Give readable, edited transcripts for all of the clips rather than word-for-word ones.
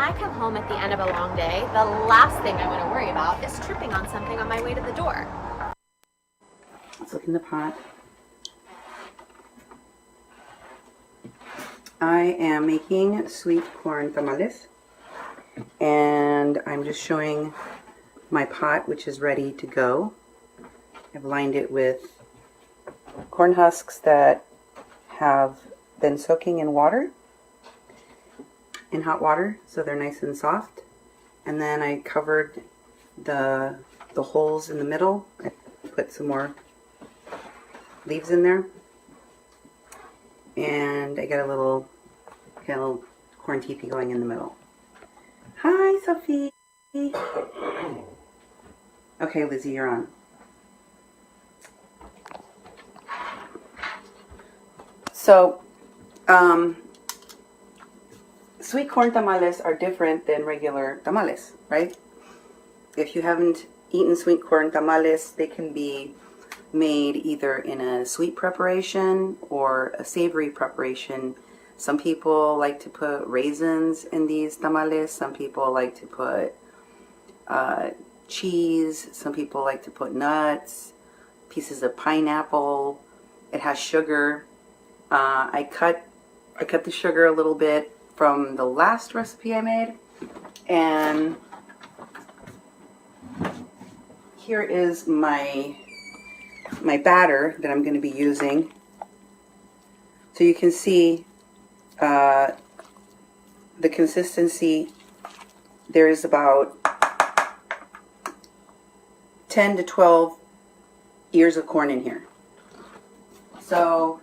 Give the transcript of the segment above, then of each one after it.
I come home at the end of a long day, the last thing I want to worry about is tripping on something on my way to the door. Let's look in the pot. I am making sweet corn tamales, and I'm just showing my pot, which is ready to go. I've lined it with corn husks that have been soaking in water, in hot water, so they're nice and soft. And then I covered the holes in the middle. I put some more leaves in there, and I got a little corn teepee going in the middle. Hi, Sophie. Okay, Lizzie, you're on. So, sweet corn tamales are different than regular tamales, right? If you haven't eaten sweet corn tamales, they can be made either in a sweet preparation or a savory preparation. Some people like to put raisins in these tamales. Some people like to put cheese. Some people like to put nuts, pieces of pineapple. It has sugar. I cut the sugar a little bit from the last recipe I made, and here is my batter that I'm going to be using. So you can see the consistency. There is about 10 to 12 ears of corn in here. So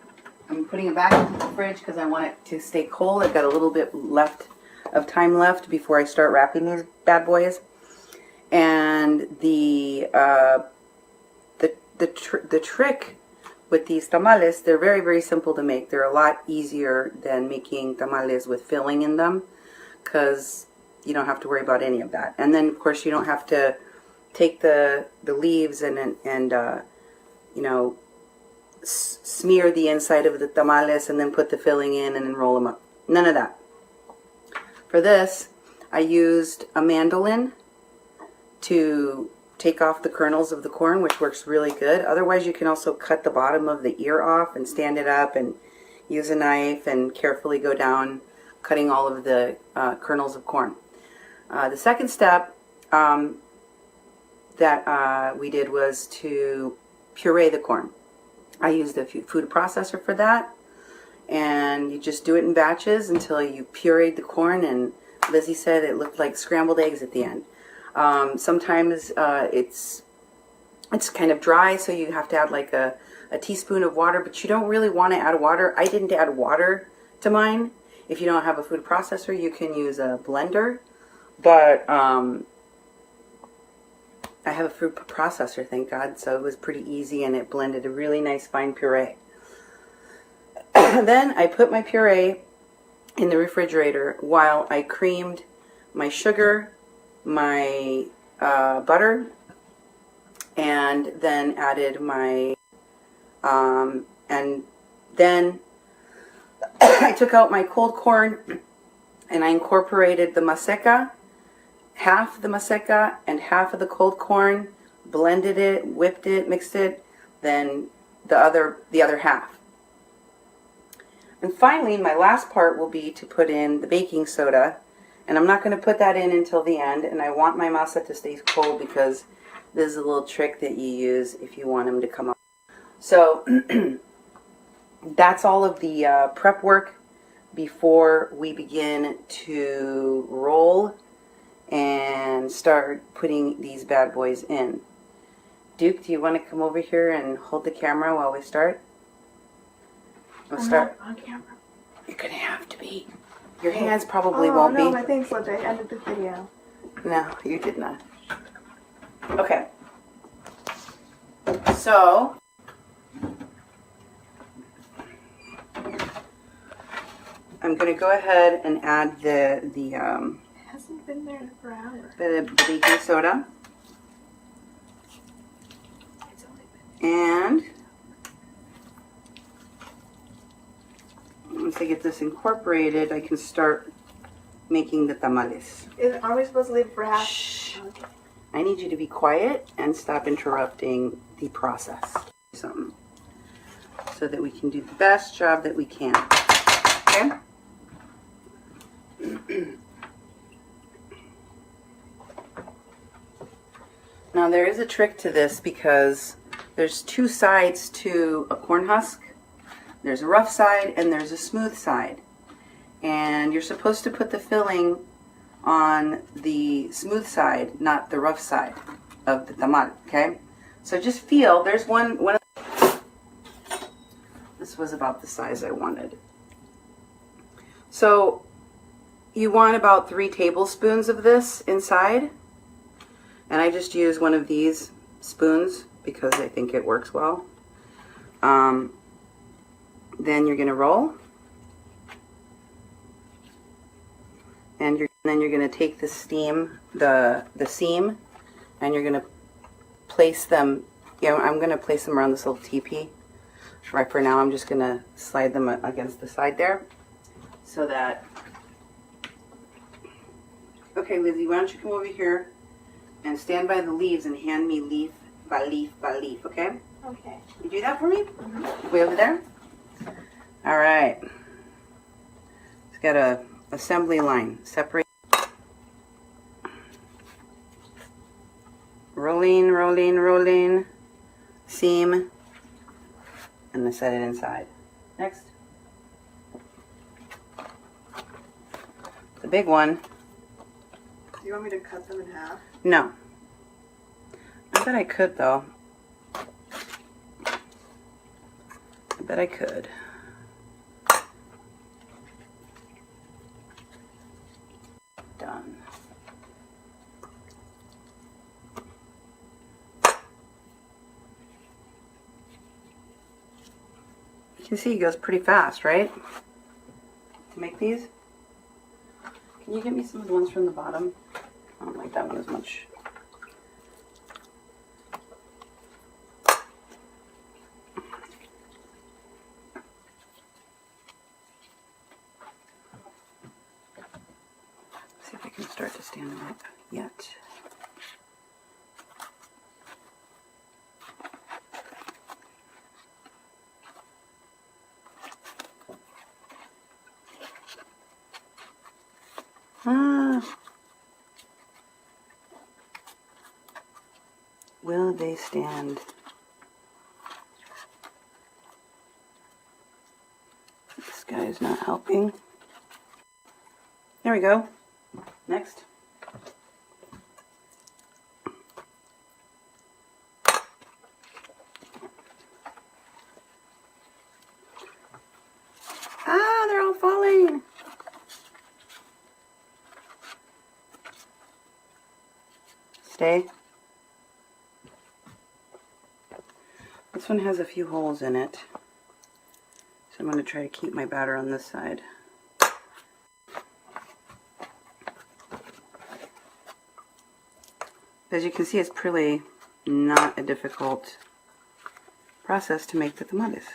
I'm putting it back into the fridge because I want it to stay cold. I've got a little bit of time left before I start wrapping these bad boys. And the trick with these tamales, they're very, very simple to make. They're a lot easier than making tamales with filling in them, because you don't have to worry about any of that. And then, of course, you don't have to take the leaves and you know, smear the inside of the tamales and then put the filling in and then roll them up. None of that. For this, I used a mandolin to take off the kernels of the corn, which works really good. Otherwise, you can also cut the bottom of the ear off and stand it up and use a knife and carefully go down, cutting all of the kernels of corn. The second step that we did was to puree the corn. I used a food processor for that, and you just do it in batches until you pureed the corn, and Lizzie said it looked like scrambled eggs at the end. Sometimes it's kind of dry, so you have to add like a teaspoon of water, but you don't really want to add water. I didn't add water to mine. If you don't have a food processor, you can use a blender, but I have a food processor, thank God, so it was pretty easy, and it blended a really nice fine puree. Then I put my puree in the refrigerator while I creamed my sugar, my butter, and then added my, and then I took out my cold corn and I incorporated the maseca, half the maseca and half of the cold corn, blended it, whipped it, mixed it, then the other half. And finally, my last part will be to put in the baking soda, and I'm not going to put that in until the end, and I want my masa to stay cold because this is a little trick that you use if you want them to come up. So that's all of the prep work before we begin to roll and start putting these bad boys in. Duke, do you want to come over here and hold the camera while we start? We'll start on camera. You're gonna have to be. Your hands probably won't be. Oh no, my thing slipped. I ended the video. No, you did not. Okay. So I'm gonna go ahead and add the It hasn't been there for hours. the baking soda. It's only been. And once I get this incorporated, I can start making the tamales. Are we supposed to leave it for half? Shh. Okay. I need you to be quiet and stop interrupting the process. Something. So that we can do the best job that we can. Okay? Now there is a trick to this because there's two sides to a corn husk. There's a rough side and there's a smooth side. And you're supposed to put the filling on the smooth side, not the rough side of the tamal, okay? So just feel, there's one of, this was about the size I wanted. So you want about 3 tablespoons of this inside. And I just use one of these spoons because I think it works well. Then you're gonna roll. And then you're gonna take the seam, and you're gonna place them, I'm gonna place them around this little teepee. Right for now, I'm just gonna slide them against the side there. So that, okay, Lizzie, why don't you come over here and stand by the leaves and hand me leaf by leaf by leaf, okay? Okay. You do that for me? Way over there? All right. It's got a assembly line. Separate. Rolling, rolling, rolling. Seam. And then set it inside. Next. The big one. Do you want me to cut them in half? No. I bet I could, though. I bet I could. Done. You can see it goes pretty fast, right? To make these. Can you get me some of the ones from the bottom? I don't like that one as much. See if I can start to stand them up yet. Will they stand? This guy is not helping. There we go. Next. Ah, they're all falling. Stay. This one has a few holes in it, so I'm going to try to keep my batter on this side. As you can see, it's really not a difficult process to make the tamales.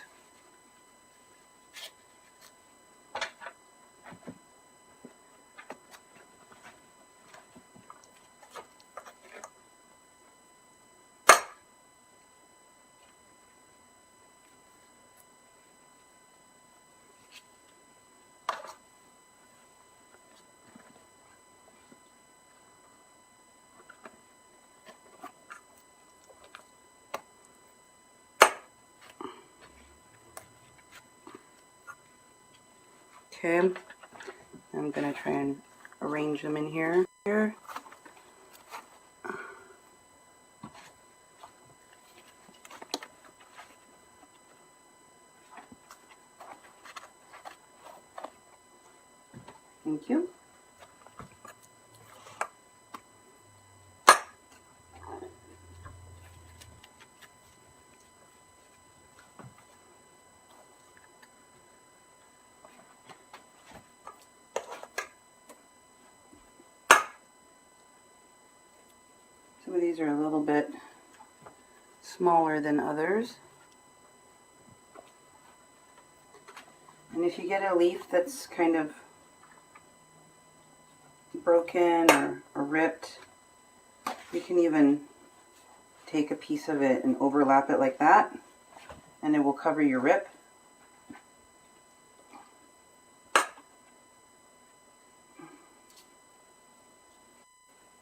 Okay, I'm going to try and arrange them in here. Thank you. Some of these are a little bit smaller than others. And if you get a leaf that's kind of broken or ripped, you can even take a piece of it and overlap it like that, and it will cover your rip.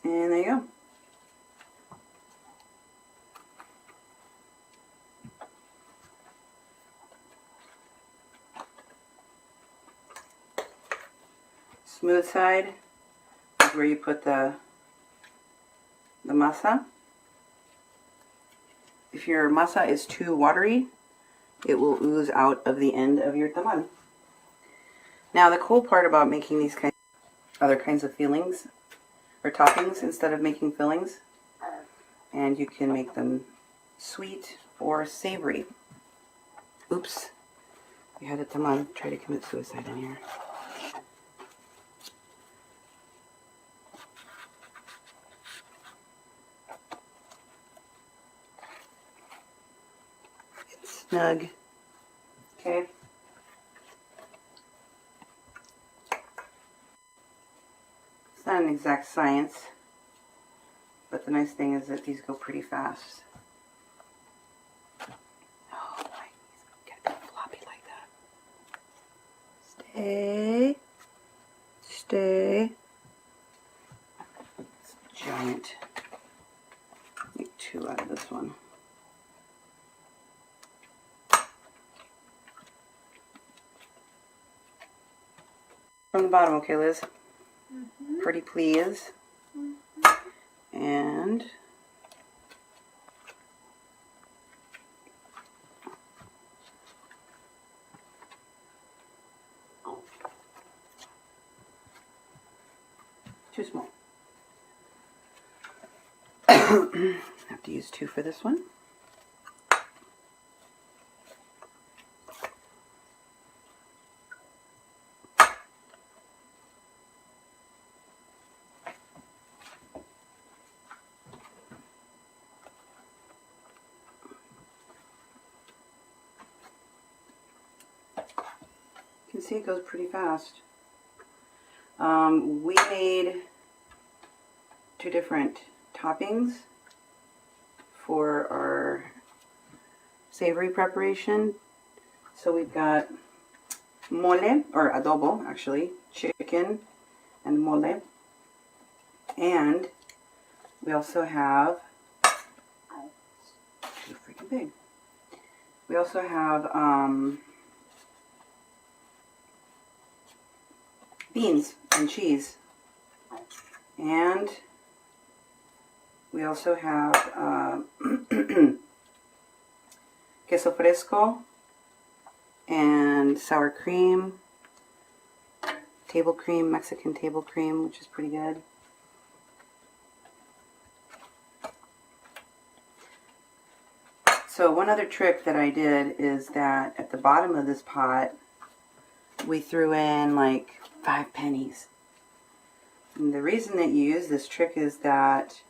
And there you go. Smooth side is where you put the masa. If your masa is too watery, it will ooze out of the end of your tamal. Now the cool part about making these other kinds of fillings or toppings instead of making fillings, and you can make them sweet or savory. Oops, we had a tamal try to commit suicide in here. It's snug. Okay. It's not an exact science, but the nice thing is that these go pretty fast. Oh, my, he's gotta be floppy like that. Stay. Stay. It's giant. Make 2 out of this one. From the bottom, okay, Liz? Mm-hmm. Pretty please. Mm-hmm. And too small. Have to use 2 for this one. You can see it goes pretty fast. We made 2 different toppings for our savory preparation. So we've got mole, or adobo actually, chicken and mole. And we also have, too freaking big. We also have beans and cheese. And we also have queso fresco and sour cream, table cream, Mexican table cream, which is pretty good. So one other trick that I did is that at the bottom of this pot, we threw in like 5 pennies. And the reason that you use this trick is that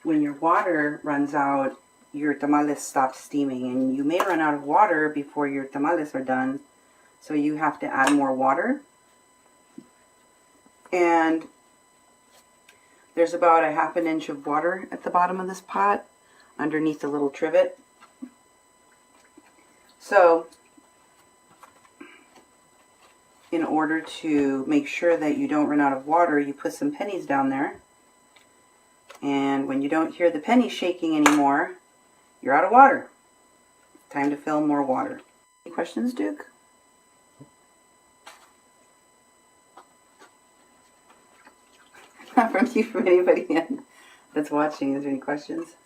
when your water runs out, your tamales stop steaming, and you may run out of water before your tamales are done, so you have to add more water. And there's about a 1/2 inch of water at the bottom of this pot underneath the little trivet. So in order to make sure that you don't run out of water, you put some pennies down there. And when you don't hear the pennies shaking anymore, you're out of water. Time to fill more water. Any questions, Duke? Not from you, from anybody that's watching. Is there any questions?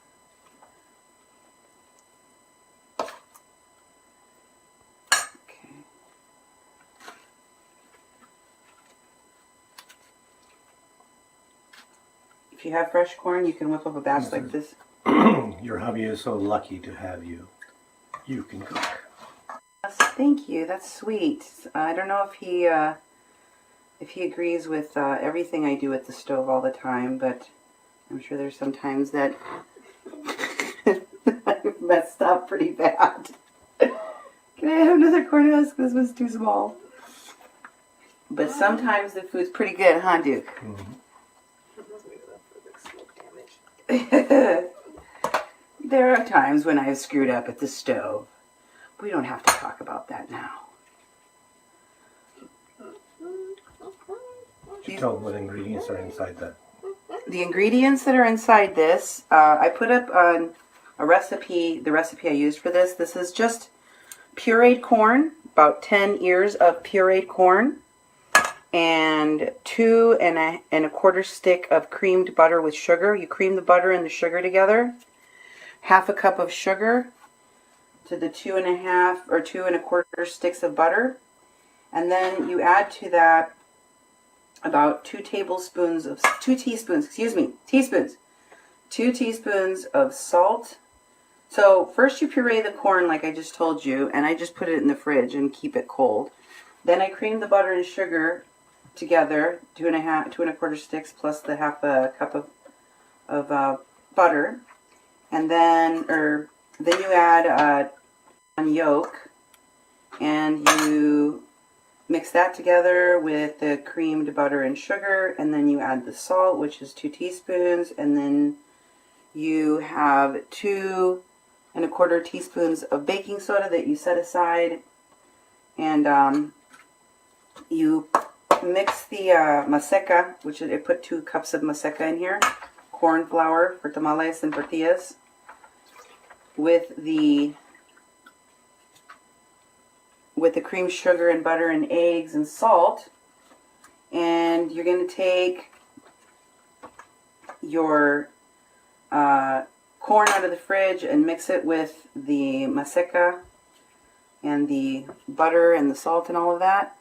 If you have fresh corn, you can whip up a batch like this. Your hubby is so lucky to have you. You can cook. Yes, thank you. That's sweet. I don't know if he agrees with everything I do at the stove all the time, but I'm sure there's some times that I've messed up pretty bad. Can I have another corn husk? This was too small. But sometimes the food's pretty good, huh, Duke? There are times when I've screwed up at the stove. We don't have to talk about that now. Tell what ingredients are inside that. The ingredients that are inside this, I put up on a recipe, the recipe I used for this. This is just pureed corn, about 10 ears of pureed corn, and 2 and a quarter stick of creamed butter with sugar. You cream the butter and the sugar together. Half a cup of sugar to the 2 and a quarter sticks of butter. And then you add to that about 2 teaspoons of salt. So first you puree the corn like I just told you, and I just put it in the fridge and keep it cold. Then I cream the butter and sugar together, 2 and a quarter sticks plus the half a cup of butter. And then you add one yolk, and you mix that together with the creamed butter and sugar, and then you add the salt, which is 2 teaspoons, and then you have 2 and a quarter teaspoons of baking soda that you set aside, and you mix the maseca, which I put 2 cups of maseca in here, corn flour for tamales and tortillas, with the cream, sugar, and butter and eggs and salt. And you're going to take your corn out of the fridge and mix it with the maseca and the butter and the salt and all of that.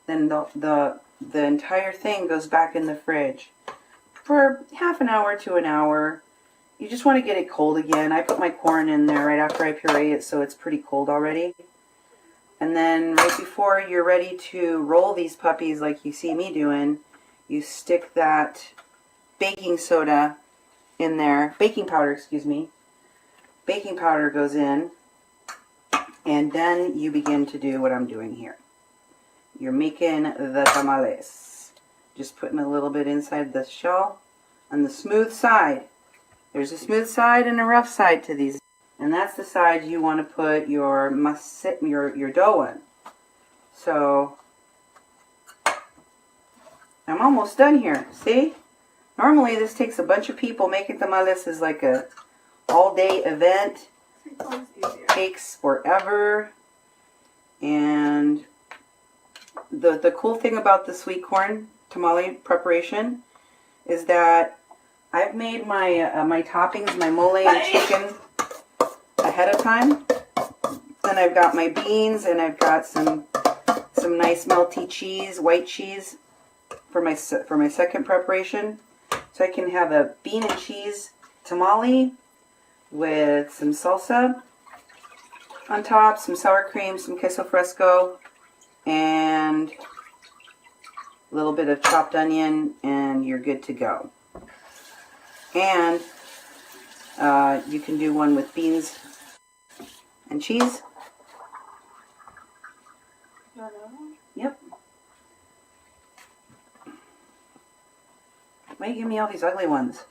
Then the entire thing goes back in the fridge for half an hour to an hour. You just want to get it cold again. I put my corn in there right after I puree it, so it's pretty cold already. And then right before you're ready to roll these puppies like you see me doing, you stick that baking soda in there, baking powder, excuse me. Baking powder goes in, and then you begin to do what I'm doing here. You're making the tamales. Just putting a little bit inside the shell on the smooth side. There's a smooth side and a rough side to these. And that's the side you want to put your dough in. So, I'm almost done here. See? Normally this takes a bunch of people. Making tamales is like a all-day event. Takes forever. And the cool thing about the sweet corn tamale preparation is that I've made my my toppings, my mole and chicken ahead of time, and I've got my beans, and I've got some nice melty cheese, white cheese, for my second preparation. So I can have a bean and cheese tamale with some salsa on top, some sour cream, some queso fresco, and a little bit of chopped onion, and you're good to go. And you can do one with beans and cheese. Yep. Why do you give me all these ugly ones?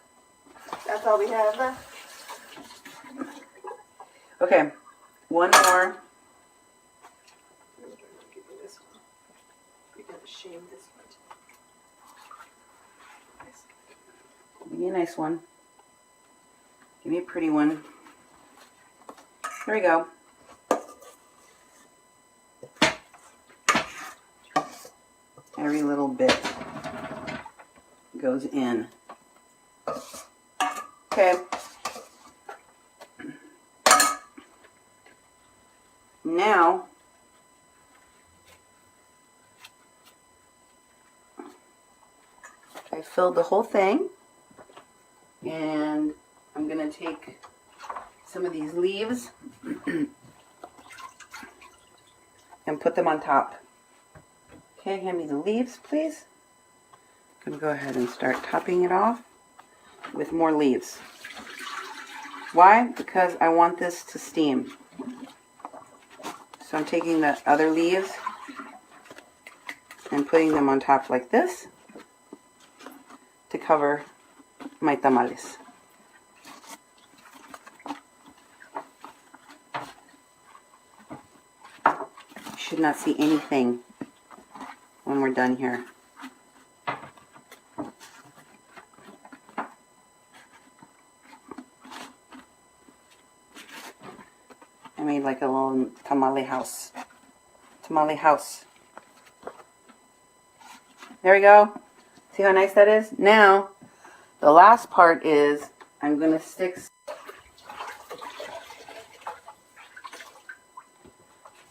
That's all we have left. Okay, one more. We gotta shame this one. Give me a nice one. Give me a pretty one. There we go. Every little bit goes in. Okay. Now, I filled the whole thing, and I'm going to take some of these leaves and put them on top. Okay, hand me the leaves, please. I'm going to go ahead and start topping it off with more leaves. Why? Because I want this to steam. So I'm taking the other leaves and putting them on top like this to cover my tamales. You should not see anything when we're done here. I made like a little tamale house. Tamale house. There we go. See how nice that is? Now, the last part is I'm going to stick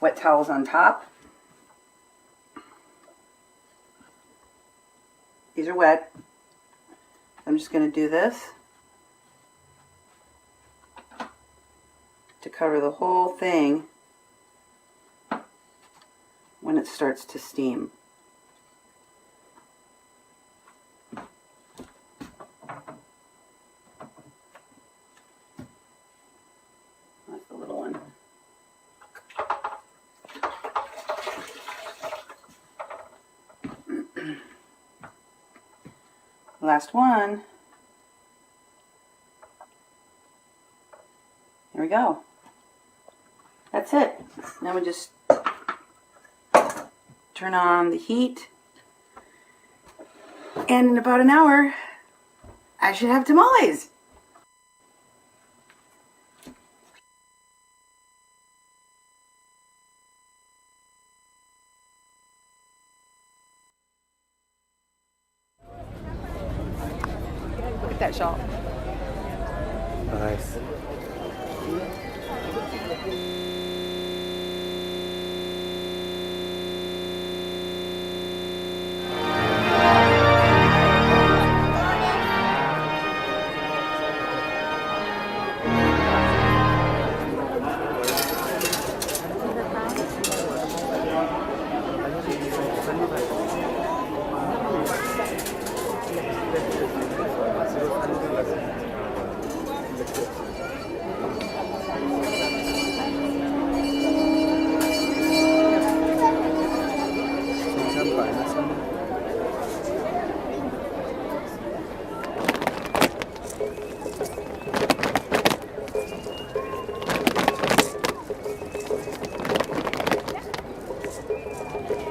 wet towels on top. These are wet. I'm just going to do this to cover the whole thing when it starts to steam. That's the little one. Last one. There we go. That's it. Now we just turn on the heat. And in about an hour, I should have tamales. Look at that shawl. Nice.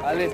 Ale,